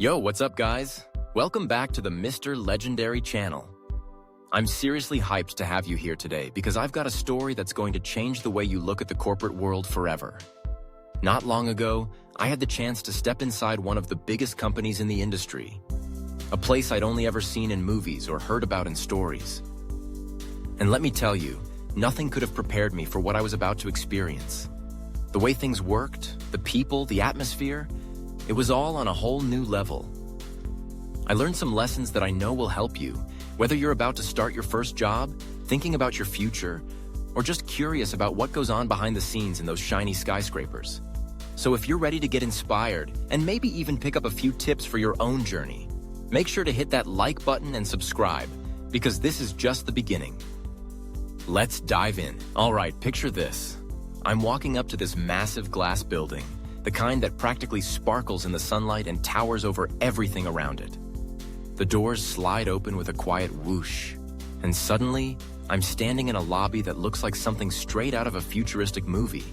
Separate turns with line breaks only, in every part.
Yo, what's up, guys? Welcome back to the Mr. Legendary channel. I'm seriously hyped to have you here today because I've got a story that's going to change the way you look at the corporate world forever. Not long ago, I had the chance to step inside one of the biggest companies in the industry, a place I'd only ever seen in movies or heard about in stories. And let me tell you, nothing could have prepared me for what I was about to experience. The way things worked, the people, the atmosphere, it was all on a whole new level. I learned some lessons that I know will help you, whether you're about to start your first job, thinking about your future, or just curious about what goes on behind the scenes in those shiny skyscrapers. So if you're ready to get inspired and maybe even pick up a few tips for your own journey, make sure to hit that like button and subscribe, because this is just the beginning. Let's dive in. All right, picture this. I'm walking up to this massive glass building, the kind that practically sparkles in the sunlight and towers over everything around it. The doors slide open with a quiet whoosh, and suddenly, I'm standing in a lobby that looks like something straight out of a futuristic movie.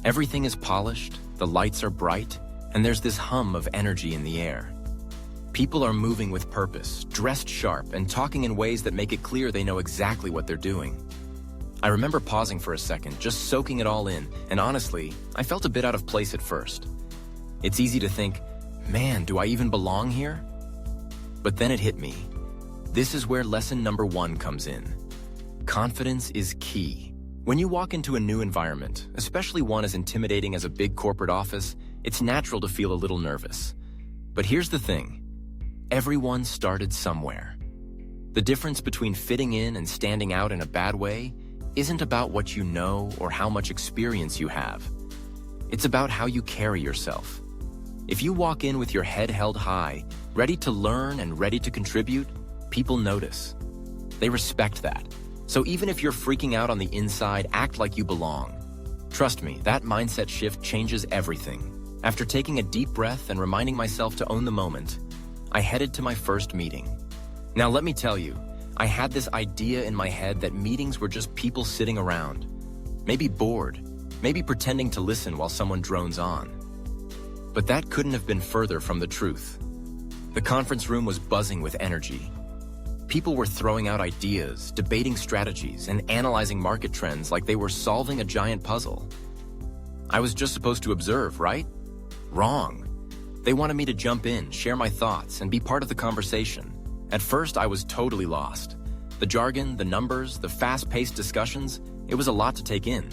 Everything is polished, the lights are bright, and there's this hum of energy in the air. People are moving with purpose, dressed sharp, and talking in ways that make it clear they know exactly what they're doing. I remember pausing for a second, just soaking it all in, and honestly, I felt a bit out of place at first. It's easy to think, man, do I even belong here? But then it hit me. This is where lesson number 1 comes in. Confidence is key. When you walk into a new environment, especially one as intimidating as a big corporate office, it's natural to feel a little nervous. But here's the thing. Everyone started somewhere. The difference between fitting in and standing out in a bad way isn't about what you know or how much experience you have. It's about how you carry yourself. If you walk in with your head held high, ready to learn and ready to contribute, people notice. They respect that. So even if you're freaking out on the inside, act like you belong. Trust me, that mindset shift changes everything. After taking a deep breath and reminding myself to own the moment, I headed to my first meeting. Now let me tell you, I had this idea in my head that meetings were just people sitting around, maybe bored, maybe pretending to listen while someone drones on. But that couldn't have been further from the truth. The conference room was buzzing with energy. People were throwing out ideas, debating strategies, and analyzing market trends like they were solving a giant puzzle. I was just supposed to observe, right? Wrong. They wanted me to jump in, share my thoughts, and be part of the conversation. At first, I was totally lost. The jargon, the numbers, the fast-paced discussions, it was a lot to take in.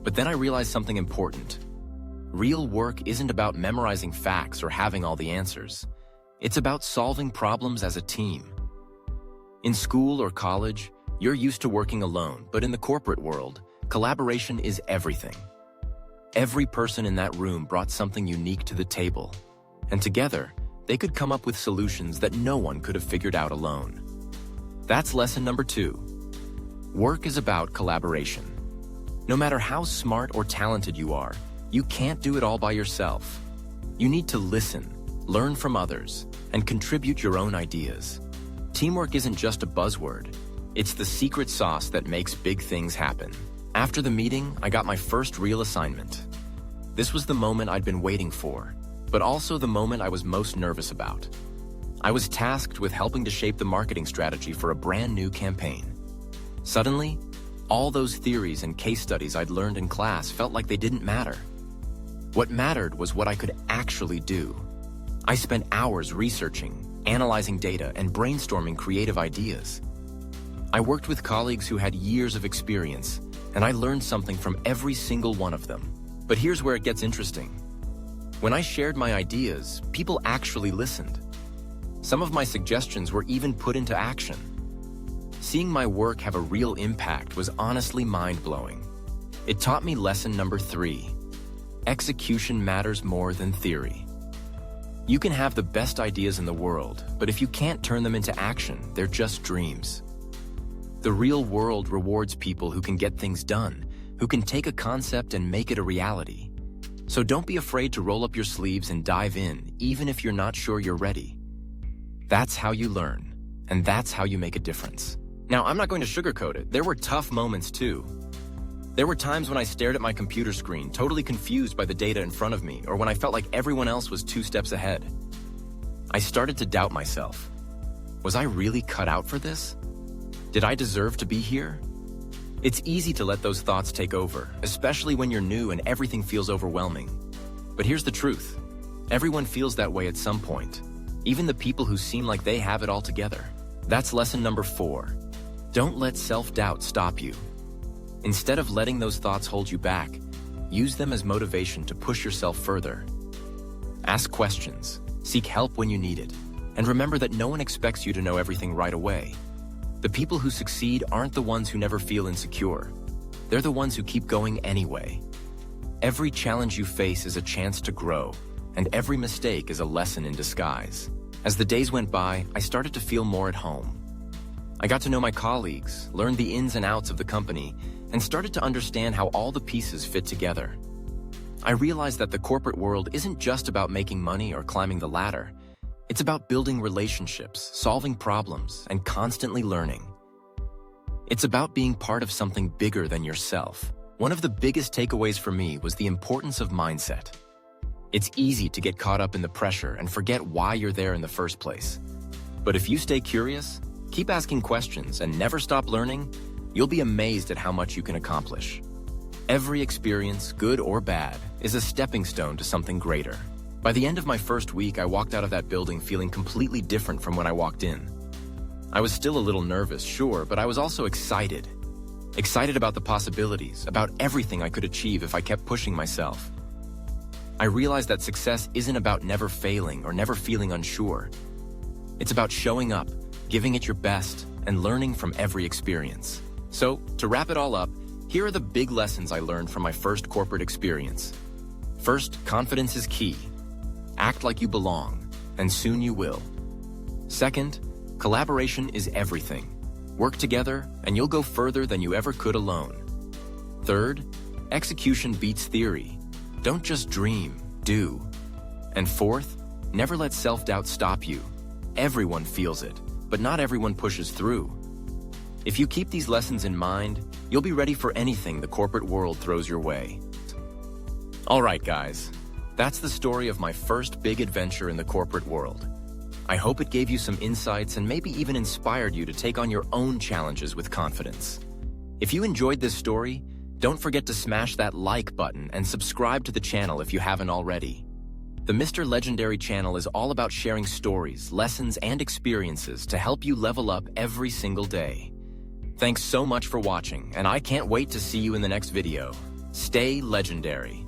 But then I realized something important. Real work isn't about memorizing facts or having all the answers. It's about solving problems as a team. In school or college, you're used to working alone, but in the corporate world, collaboration is everything. Every person in that room brought something unique to the table, and together, they could come up with solutions that no one could have figured out alone. That's lesson number 2. Work is about collaboration. No matter how smart or talented you are, you can't do it all by yourself. You need to listen, learn from others, and contribute your own ideas. Teamwork isn't just a buzzword. It's the secret sauce that makes big things happen. After the meeting, I got my first real assignment. This was the moment I'd been waiting for, but also the moment I was most nervous about. I was tasked with helping to shape the marketing strategy for a brand new campaign. Suddenly, all those theories and case studies I'd learned in class felt like they didn't matter. What mattered was what I could actually do. I spent hours researching, analyzing data, and brainstorming creative ideas. I worked with colleagues who had years of experience, and I learned something from every single one of them. But here's where it gets interesting. When I shared my ideas, people actually listened. Some of my suggestions were even put into action. Seeing my work have a real impact was honestly mind-blowing. It taught me lesson number 3. Execution matters more than theory. You can have the best ideas in the world, but if you can't turn them into action, they're just dreams. The real world rewards people who can get things done, who can take a concept and make it a reality. So don't be afraid to roll up your sleeves and dive in, even if you're not sure you're ready. That's how you learn, and that's how you make a difference. Now, I'm not going to sugarcoat it. There were tough moments too. There were times when I stared at my computer screen, totally confused by the data in front of me, or when I felt like everyone else was 2 steps ahead. I started to doubt myself. Was I really cut out for this? Did I deserve to be here? It's easy to let those thoughts take over, especially when you're new and everything feels overwhelming. But here's the truth. Everyone feels that way at some point, even the people who seem like they have it all together. That's lesson number 4. Don't let self-doubt stop you. Instead of letting those thoughts hold you back, use them as motivation to push yourself further. Ask questions, seek help when you need it, and remember that no one expects you to know everything right away. The people who succeed aren't the ones who never feel insecure. They're the ones who keep going anyway. Every challenge you face is a chance to grow, and every mistake is a lesson in disguise. As the days went by, I started to feel more at home. I got to know my colleagues, learned the ins and outs of the company, and started to understand how all the pieces fit together. I realized that the corporate world isn't just about making money or climbing the ladder. It's about building relationships, solving problems, and constantly learning. It's about being part of something bigger than yourself. One of the biggest takeaways for me was the importance of mindset. It's easy to get caught up in the pressure and forget why you're there in the first place. But if you stay curious, keep asking questions, and never stop learning, you'll be amazed at how much you can accomplish. Every experience, good or bad, is a stepping stone to something greater. By the end of my first week, I walked out of that building feeling completely different from when I walked in. I was still a little nervous, sure, but I was also excited. Excited about the possibilities, about everything I could achieve if I kept pushing myself. I realized that success isn't about never failing or never feeling unsure. It's about showing up, giving it your best, and learning from every experience. So, to wrap it all up, here are the big lessons I learned from my first corporate experience. First, confidence is key. Act like you belong, and soon you will. Second, collaboration is everything. Work together, and you'll go further than you ever could alone. Third, execution beats theory. Don't just dream, do. And fourth, never let self-doubt stop you. Everyone feels it, but not everyone pushes through. If you keep these lessons in mind, you'll be ready for anything the corporate world throws your way. All right, guys. That's the story of my first big adventure in the corporate world. I hope it gave you some insights and maybe even inspired you to take on your own challenges with confidence. If you enjoyed this story, don't forget to smash that like button and subscribe to the channel if you haven't already. The Mr. Legendary channel is all about sharing stories, lessons, and experiences to help you level up every single day. Thanks so much for watching, and I can't wait to see you in the next video. Stay legendary.